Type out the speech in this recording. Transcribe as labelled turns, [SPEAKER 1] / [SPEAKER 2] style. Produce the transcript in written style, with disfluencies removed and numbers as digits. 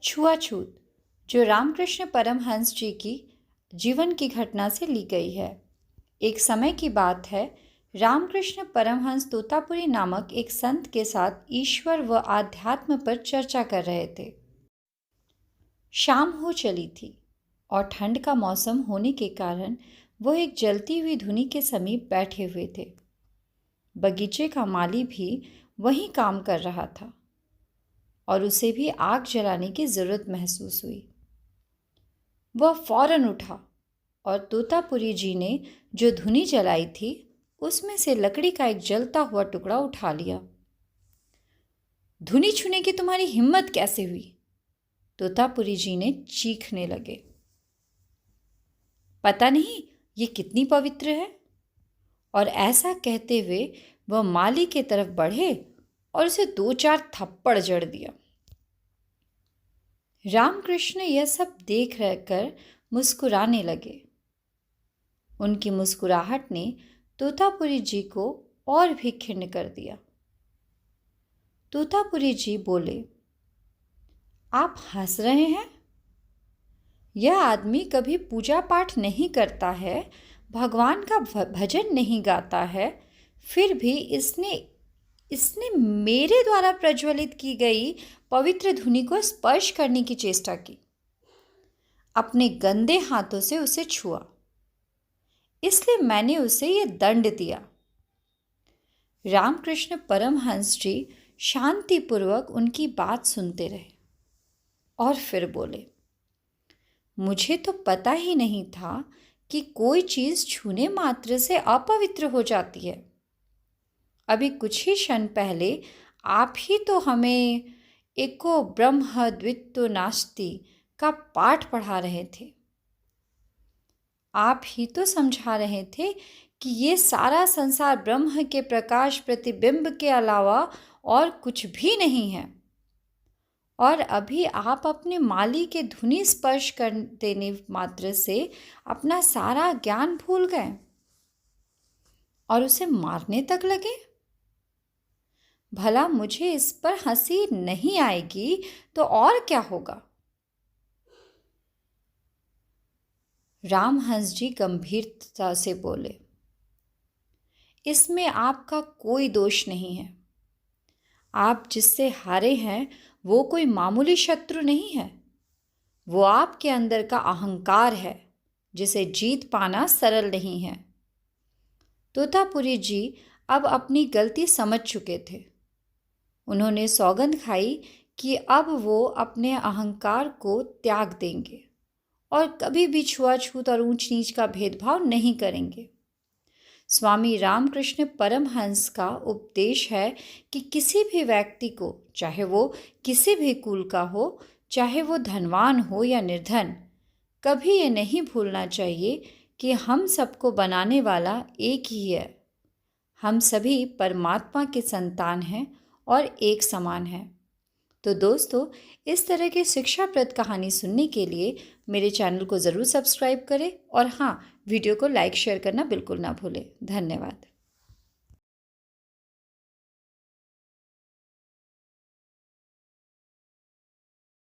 [SPEAKER 1] छुआछूत, जो रामकृष्ण परमहंस जी की जीवन की घटना से ली गई है। एक समय की बात है, रामकृष्ण परमहंस तोतापुरी नामक एक संत के साथ ईश्वर व आध्यात्म पर चर्चा कर रहे थे। शाम हो चली थी और ठंड का मौसम होने के कारण वो एक जलती हुई धुनी के समीप बैठे हुए थे। बगीचे का माली भी वहीं काम कर रहा था और उसे भी आग जलाने की ज़रूरत महसूस हुई। वह फौरन उठा और तोतापुरी जी ने जो धुनी जलाई थी उसमें से लकड़ी का एक जलता हुआ टुकड़ा उठा लिया। धुनी छूने की तुम्हारी हिम्मत कैसे हुई? तोतापुरी जी ने चीखने लगे। पता नहीं ये कितनी पवित्र है। और ऐसा कहते हुए वह माली के तरफ बढ़े और उसे 2-4 थप्पड़ जड़ दिया। रामकृष्ण यह सब देख कर मुस्कुराने लगे। उनकी मुस्कुराहट ने तोतापुरी जी को और भी खिन्न कर दिया। तोतापुरी जी बोले, आप हंस रहे हैं? यह आदमी कभी पूजा पाठ नहीं करता है, भगवान का भजन नहीं गाता है, फिर भी इसने मेरे द्वारा प्रज्वलित की गई पवित्र धुनी को स्पर्श करने की चेष्टा की। अपने गंदे हाथों से उसे छुआ, इसलिए मैंने उसे यह दंड दिया। रामकृष्ण परमहंस जी शांतिपूर्वक उनकी बात सुनते रहे और फिर बोले, मुझे तो पता ही नहीं था कि कोई चीज़ छूने मात्र से अपवित्र हो जाती है। अभी कुछ ही क्षण पहले आप ही तो हमें एको ब्रह्म द्वित्व नास्ति का पाठ पढ़ा रहे थे। आप ही तो समझा रहे थे कि ये सारा संसार ब्रह्म के प्रकाश प्रतिबिंब के अलावा और कुछ भी नहीं है। और अभी आप अपने माली के धुनी स्पर्श कर देने मात्र से अपना सारा ज्ञान भूल गए और उसे मारने तक लगे। भला मुझे इस पर हंसी नहीं आएगी तो और क्या होगा? रामहंस जी गंभीरता से बोले, इसमें आपका कोई दोष नहीं है। आप जिससे हारे हैं वो कोई मामूली शत्रु नहीं है। वो आपके अंदर का अहंकार है जिसे जीत पाना सरल नहीं है। तोतापुरी जी अब अपनी गलती समझ चुके थे। उन्होंने सौगंध खाई कि अब वो अपने अहंकार को त्याग देंगे और कभी भी छुआछूत और ऊंच नीच का भेदभाव नहीं करेंगे। स्वामी रामकृष्ण परमहंस का उपदेश है कि किसी भी व्यक्ति को, चाहे वो किसी भी कुल का हो, चाहे वो धनवान हो या निर्धन, कभी ये नहीं भूलना चाहिए कि हम सबको बनाने वाला एक ही है। हम सभी परमात्मा के संतान हैं और एक समान हैं। तो दोस्तों, इस तरह की शिक्षाप्रद कहानी सुनने के लिए मेरे चैनल को ज़रूर सब्सक्राइब करें और हाँ, वीडियो को लाइक शेयर करना बिल्कुल ना भूलें। धन्यवाद।